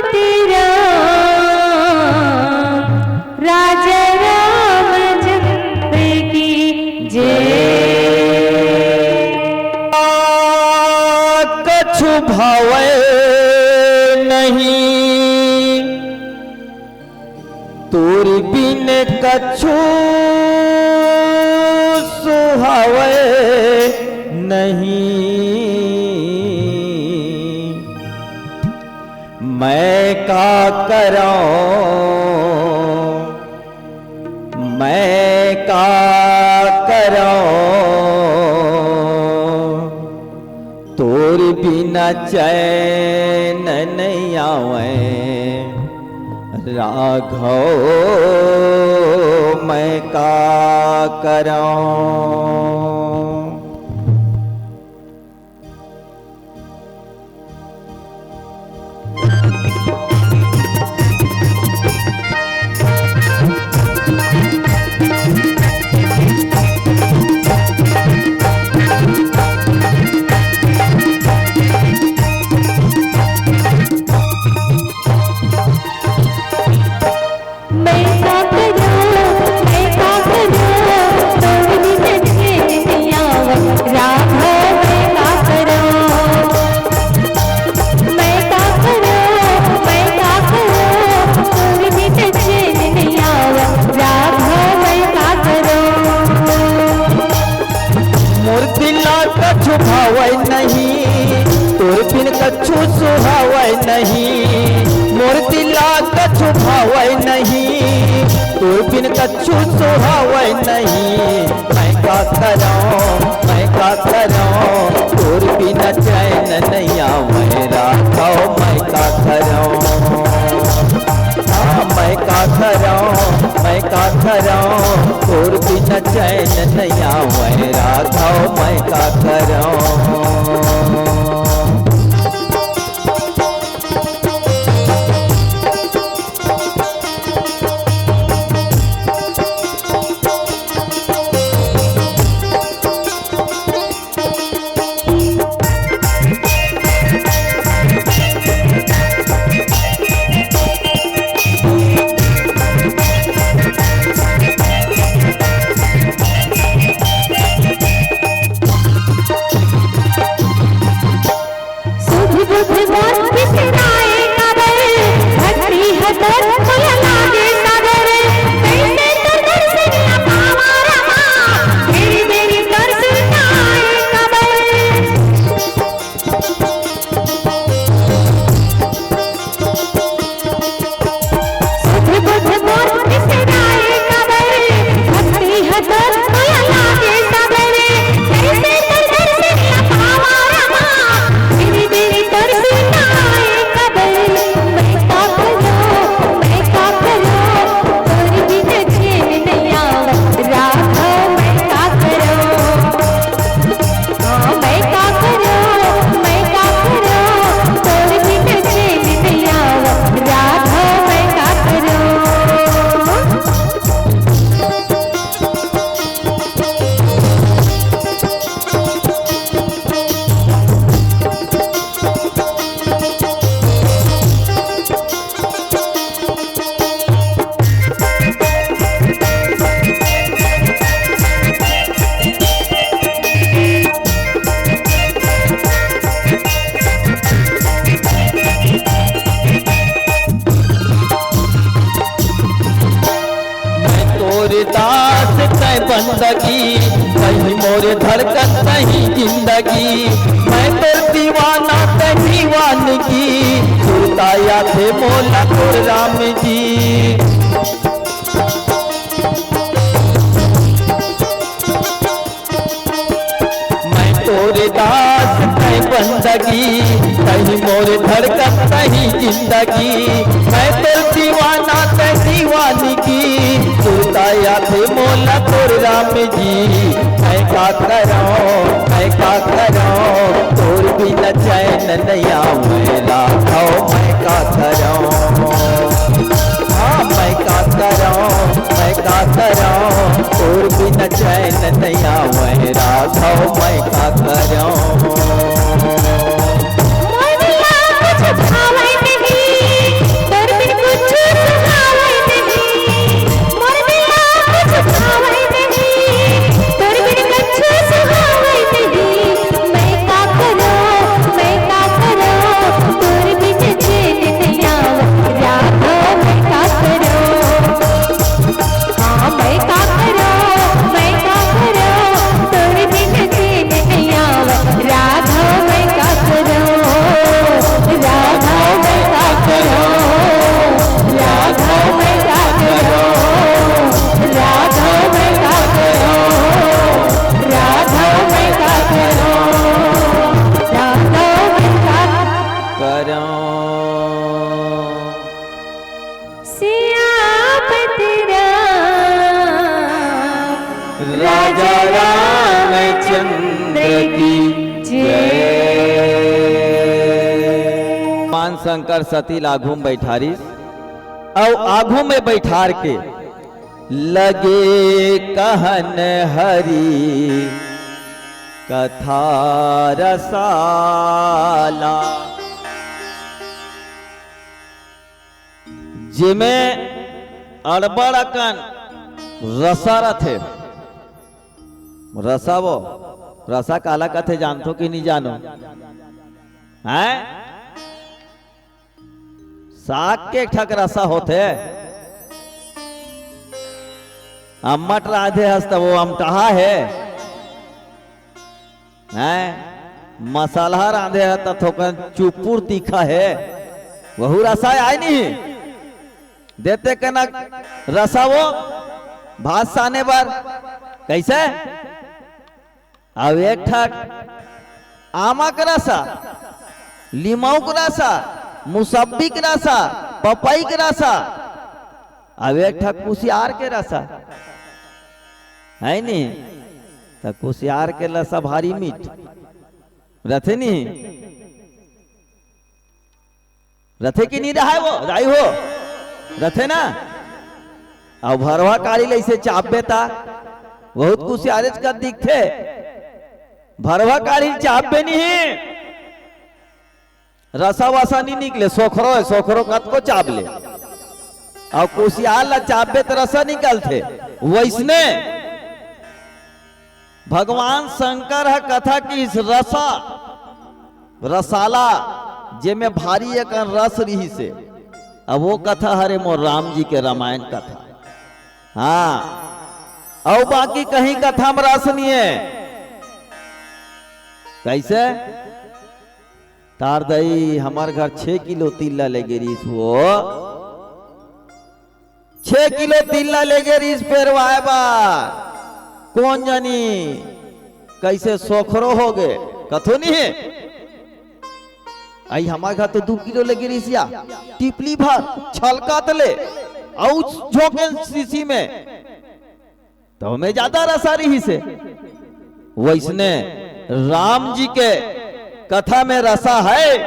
तेरा राजा रामचंद्र की जय। कछु भावे नहीं तोर बिन कछु सुहावे नहीं। मैं का करां मैं का करां तोर बिना चैन नहीं आवे राघव। मैं का करां भावै नहीं तोर बिन कछु सुहावै नहीं। मोर दिला कछु भावै नहीं तोर बिन कछु सुहावै नहीं। मैं का करां तोर बिना चैन नहीं आवे राघव। मैं का करां मैं का करां तोर बिना चैन नहीं आवे राघव। मैं का करां बंदगी कहीं मोरे धड़कन नहीं जिंदगी। मैं तो दीवाना ते दीवानगी सुरताया थे मोला तो राम जी। मैं तोरे दास ते बंदगी कहीं मोरे धड़कन नहीं जिंदगी। मैं तो दीवाना ते दीवानगी सुरताया थे मोला तोर राम जी। मैं का करां तोर बिना चैन नहीं आवे राघव। मैं का करां मैं का करां तोर बिना चैन नहीं आवे राघव। मैं का करां शंकर सती आघू में बैठारिस और आघू में बैठार के लगे कहन हरि कथा रसाला, जिमें अड़बड़ अकन रसा रथे। रसा वो रसा काला कथे जानतो कि नहीं जानो हैं? साग के ठक रसा होते अम्मट राधे हस्त वो अमटहा है हैं? मसाला राधे है तो थोकन चुपुर तीखा है, वहु रसा आए नहीं देते कना रसा वो भात साने पर कैसे। अब एक ठक आमा का रसा, लीमाऊ का रसा, मुसब्बी का रसा, पपाई का रसा, अब एक ठक कुसियार के रसा है नहीं, तो कुसियार के रसा भारी मीठ रथे नहीं, रथे की नहीं रहा है वो राई हो रथे ना। अब भरवा काली ऐसे चापे था बहुत कुसियारेज का दिखते, भरवा काली चापे नहीं रसा वसा नहीं निकले, सोखरो है सोखरो कत को चाप ले और कुसियार ला चापे तो रसा निकलते। वैसने भगवान शंकर है कथा की इस रसा रसाला जे में भारी एक रस रही से, अब वो कथा हरे मोर राम जी के रामायण कथा। हाँ और बाकी कहीं कथा में रस नहीं है। कैसे तार दई हमार घर 6 किलो तिल्ला ले गिरीस, वो 6 किलो तिल्ला ले गिरीस पेरवाए बार कौन जानी कैसे सोखरो हो गए कथो नहीं है। आई हमारे घर तो 2 किलो ले गिरीस या टिपली भर छलका तले और झोंके शीशी में तो हमें ज्यादा रसा रही से। वैसने राम जी के कथा में रसा है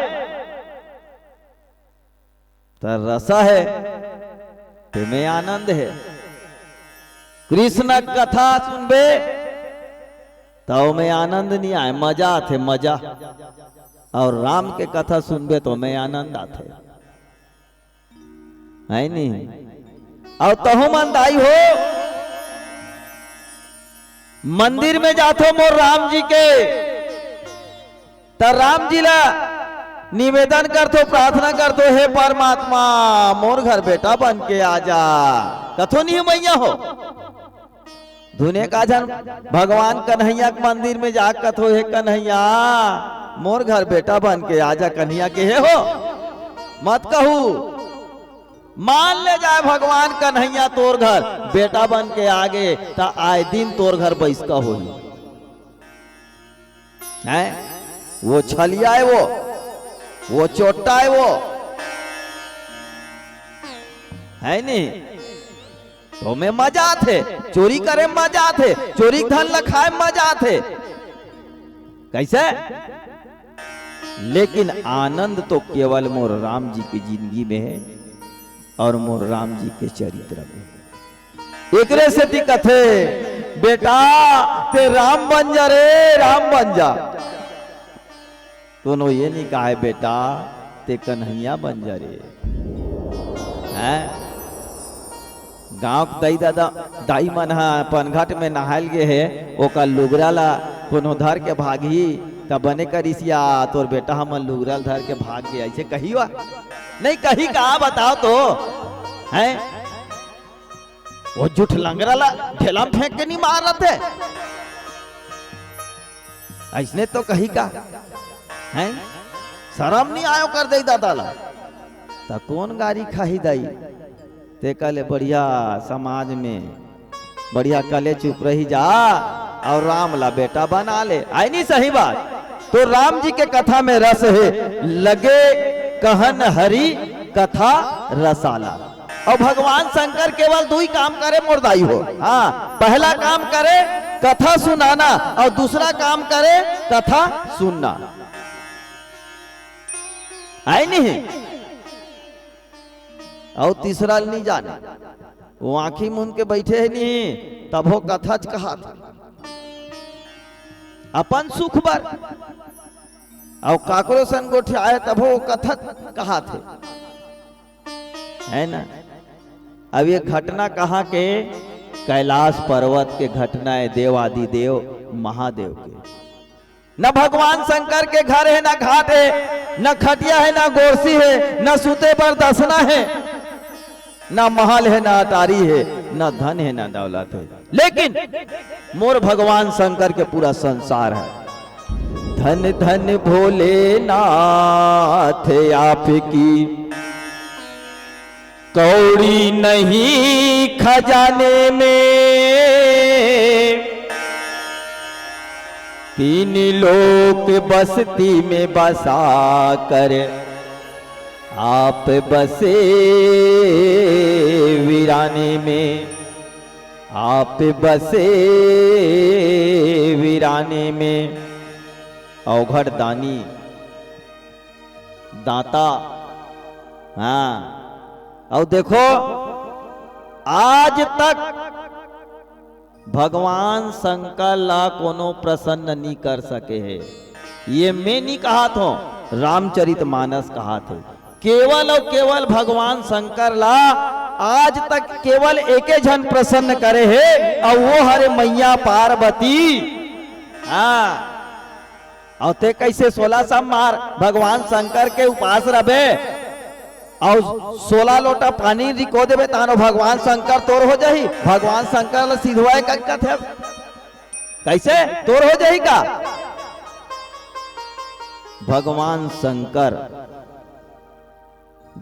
तो रसा है तुम्हें आनंद है। कृष्ण कथा सुनबे तो में आनंद नहीं आए, मजा आते मजा, और राम के कथा सुनबे तो में आनंद आते है नहीं। और तहु मंदाई हो मंदिर में जातो मोर राम जी के तो राम जी ला निवेदन करतो प्रार्थना करतो, हे परमात्मा मोर घर बेटा बन के आजा। कथो नहीं मैया हो धुने का जन भगवान कन्हैया के मंदिर में जा कथो, हे कन्हैया मोर घर बेटा बन के आजा। कन्हैया के हे हो मत कहू, मान ले जाए भगवान कन्हैया तोर घर बेटा बन के आगे तो आए दिन तोर घर बैस का हो है। वो छलिया है वो चोटा है वो है नहीं, तो में मजा थे चोरी करे मजा थे, चोरी धन लखाए मजा थे कैसे। लेकिन आनंद तो केवल मोर राम जी की जिंदगी में है और मोर राम जी के चरित्र में। एक से दिक्कत है बेटा ते राम बन जा रे, राम बन जा। दोनों ये नहीं कहा है बेटा ते कन्हैया बन जा रे हैं। गांव दाई दादा दाई मन पनघट में नहाल गे है, ओका लुगरा ला कोनो धर के भागी तब बने करिसिया तोर बेटा हमन लुगरा धर के भाग गया, ऐसे कही वा नहीं कही कहा बताओ तो हैं। वो जुठ लंगरा ला ढेला में फेंक के नहीं मार रहे थे, ऐसने तो कही का हैं। शर्म नहीं आयो कर दे दादा ला तो कौन गाड़ी खाही दाई ते कले बढ़िया समाज में बढ़िया कले चुप रही जा और राम ला बेटा बना ले। आई नहीं सही बात। तो राम जी के कथा में रस है, लगे कहन हरि कथा रसाला। और भगवान शंकर केवल 2 ही काम करे मोरदाई हो। हाँ पहला काम करे कथा सुनाना और दूसरा काम करे कथा सुनना। है नहीं। और तीसरा नहीं जाने, वो आंखी मुन के बैठे है नहीं, तब वो कथा कहा था अपन सुख बर, और काकरो सन गोठे आए तब वो कथा कहा थे, है ना। अब ये घटना कहाँ के, कैलाश पर्वत के घटना है, देवादिदेव महादेव के। न भगवान शंकर के घर है, न घाट है, न खटिया है, न गोरसी है, न सुते पर दसना है, न महल है, न अटारी है, न धन है, न दौलत है, लेकिन मोर भगवान शंकर के पूरा संसार है। धन धन भोलेनाथ आपकी कौड़ी नहीं खजाने में, तीन लोक बस्ती में बसा कर आप बसे वीराने में, आप बसे वीराने में। अवघड़ दानी दाता, हाँ। और देखो आज तक भगवान शंकर ला कोनो प्रसन्न नहीं कर सके है। ये मैं नहीं कहा था, रामचरितमानस कहा थे। केवल और केवल भगवान शंकर ला आज तक केवल एके जन प्रसन्न करे है, और वो हरे मैया पार्वती। हाँ, और ते कैसे 16 सोमवार भगवान शंकर के उपास रहे, और 16 लोटा पानी रिको देवे तानो भगवान शंकर तोर हो जाही। भगवान शंकर सिधवाए का थे, कैसे तोर हो जाही का। भगवान शंकर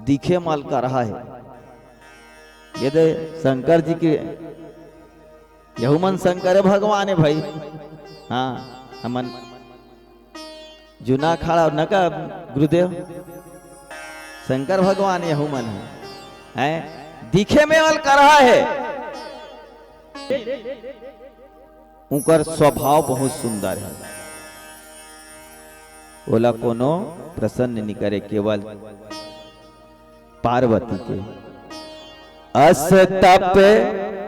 दिखे माल का रहा है। यदि शंकर जी के यहुमन शंकर है भगवान है भाई। हाँ, हमन जुना खड़ा न का गुरुदेव शंकर भगवान यहुमन है, दिखे में वाल कर रहा है। उनका स्वभाव बहुत सुंदर है, बोला कोनो प्रसन्न नहीं करे केवल पार्वती के। अस तप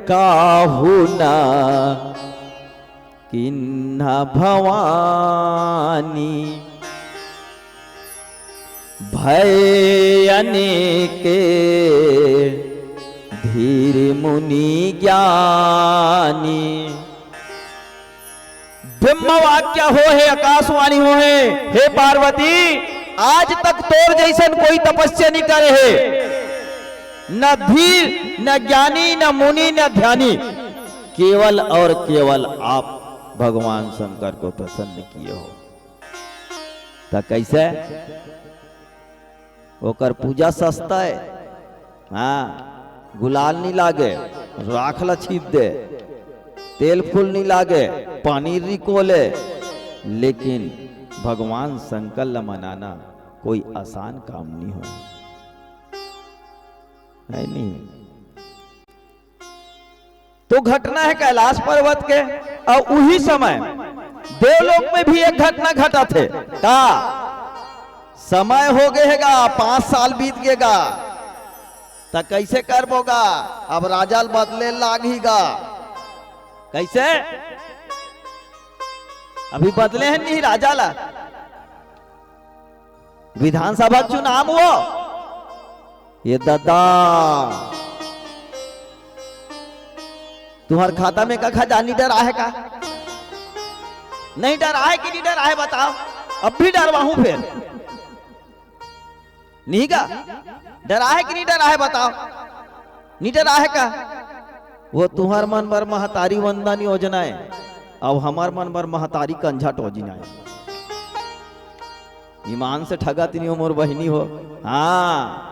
काहू ना किन्हा भवानी, भय अनेके धीर मुनि ज्ञानी। ब्रह्म वाक्य हो है, आकाशवाणी हो है, हे पार्वती आज तक तोर जैसन कोई तपस्या नहीं करे है, न धीर न ज्ञानी न मुनि न ध्यानी, केवल और केवल आप भगवान शंकर को प्रसन्न किए हो। तो कैसे ओकर पूजा सस्ता है। हाँ, गुलाल नहीं लागे, राखला छीप दे, तेल फूल नहीं लागे, पानी रिकोले, लेकिन भगवान शंकर ला मनाना कोई आसान काम नहीं हो, है नहीं। तो घटना है कैलाश पर्वत के, और उही समय देवलोक में भी एक घटना घटा थे। का समय हो गएगा, 5 साल बीत गएगा, तो कैसे कर बोगा। अब राजा बदले लागेगा, कैसे अभी बदले हैं नहीं राजा ला। विधानसभा चुनाव हुआ, ये दादा तुम्हारे खाता में का खजानी डर आहे का नहीं, डर आहे कि नहीं डर आहे बताओ। अब भी डरवा हूं फिर नहीं का, डर आहे कि नहीं डर आहे बताओ। नहीं डर आहे का, वो तुम्हार मन बर महतारी वंदन योजना है, अब हमार मन बर महतारी कंझा टोजना है। ईमान से ठगा तीनी मोर बहिनी हो। हाँ,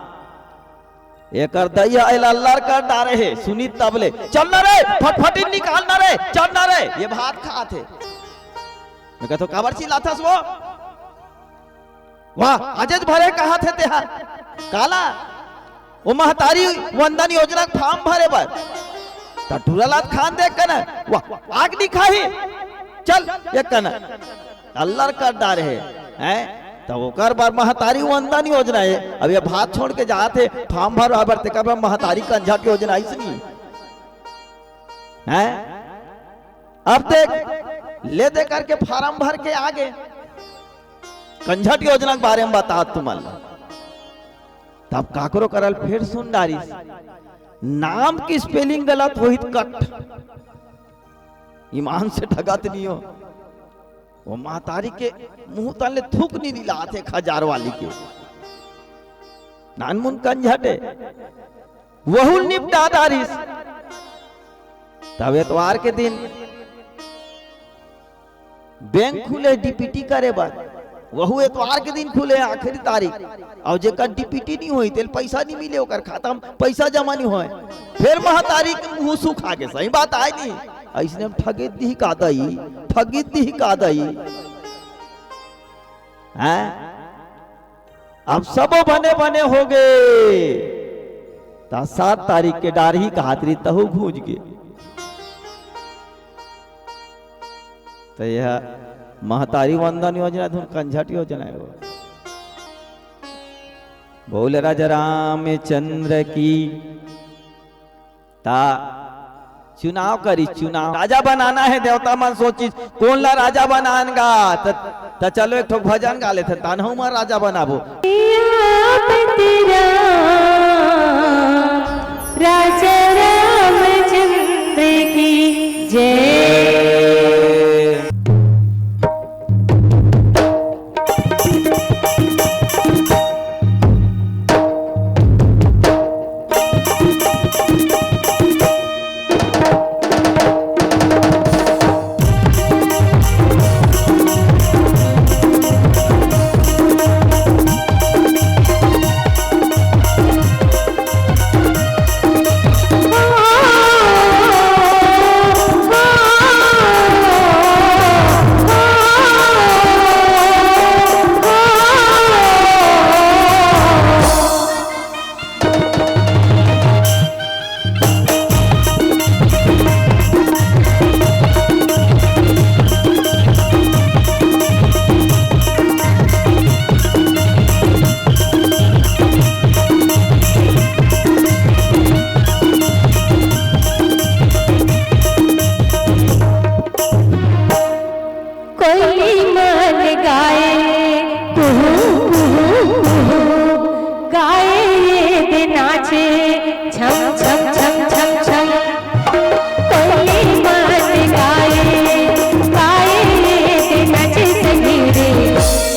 एक दैया अल्लाह कर डारे है, सुनी तबले चल ना रे, फटफटी निकाल ना रे, चल ना रे, ये भात खा थे। मैं कहता काबर चिल्लाता वो, वाह अजज भरे कहा थे तेहा काला, वो महतारी वंदन योजना फॉर्म भरे बर टूरालात खान देख कर वाह आग नहीं खाही, चल ये कना अल्लाह कर डारे है। तो ओकर बार महतारी वंदन योजना है। अब ये भात छोड़ के जाते फार्म भर भरते कब महतारी कंझट योजना इसनी है। अब देख ले दे करके फार्म भर के आगे कंझट योजना के बारे में बता तुमल। तब काकरो करल फिर सुन डारी नाम की स्पेलिंग गलत होई कट ईमान से ठगत नहीं हो। वो महतारी के मुंह तले थूक नहीं दिलाते खजार वाली के नानमुन कंझटे वहु निपटा दारिस। तब एतवार के दिन बैंक खुले डीपीटी करे बाद वहु एतवार के दिन खुले आखिरी तारीख और जेकर डीपीटी नहीं हुई तेल पैसा नहीं मिले ओकर खाता में पैसा जमा नहीं होए। फिर महतारी के मुंह सुखा के सही बात आई नहीं ऐसने हम ठगी दी का दई हैं। अब सब बने बने हो गए। 7 तारीख के डारही का हाथरी तहु भूज गए। तो यह महतारी वंदन योजना धुन कंझट योजना है। बोल राजा रामचंद्र की। ता चुनाव करी चुनाव राजा बनाना है देवता मन सोची कौन ला राजा बनाएगा। तो चलो एक ठोक भजन गा लेते तानहु में राजा बनाबो। राजा रामचंद्र की जय।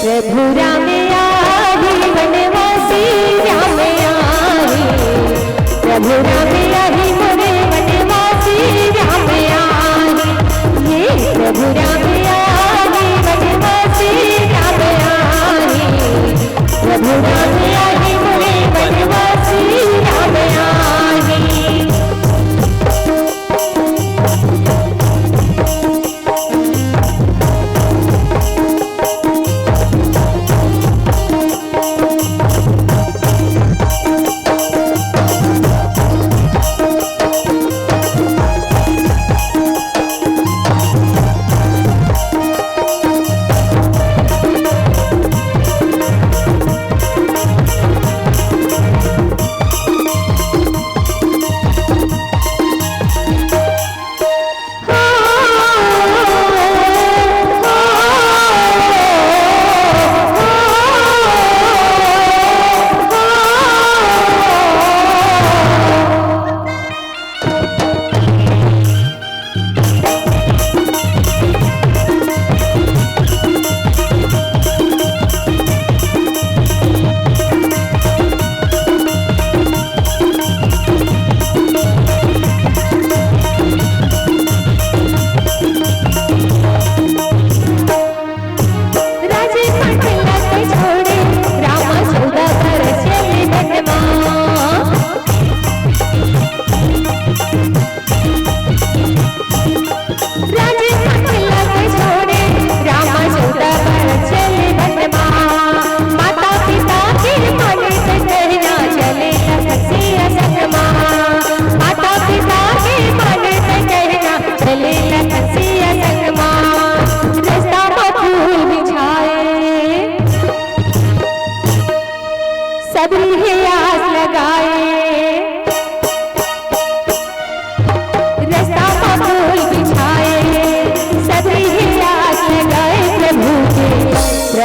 प्रभु राम आए मोरे बनवासी राम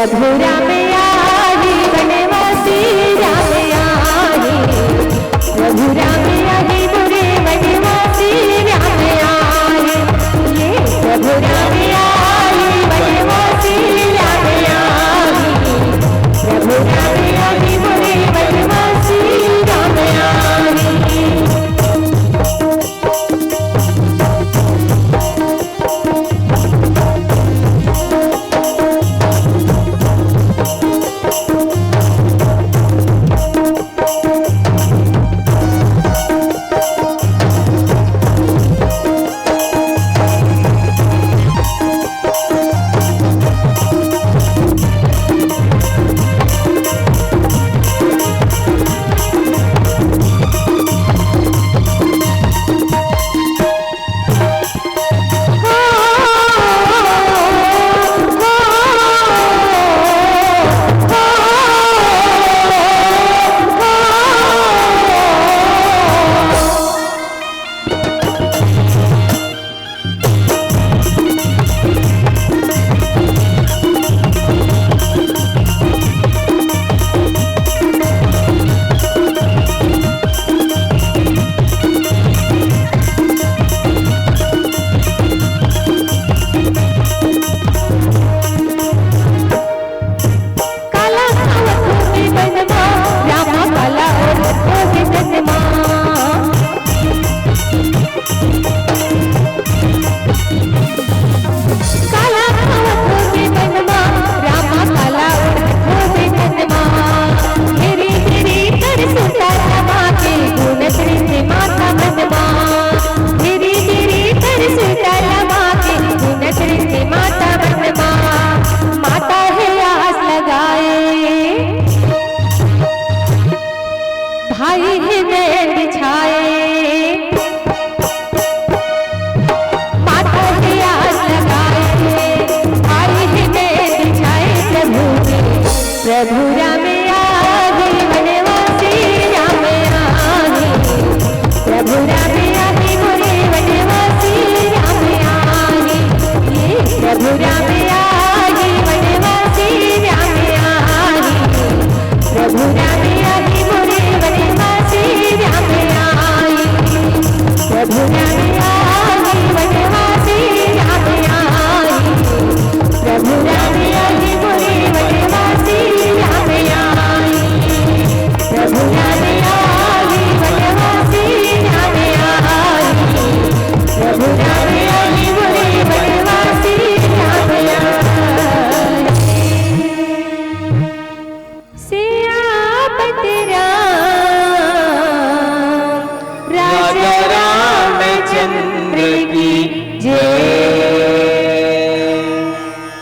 प्रभु राम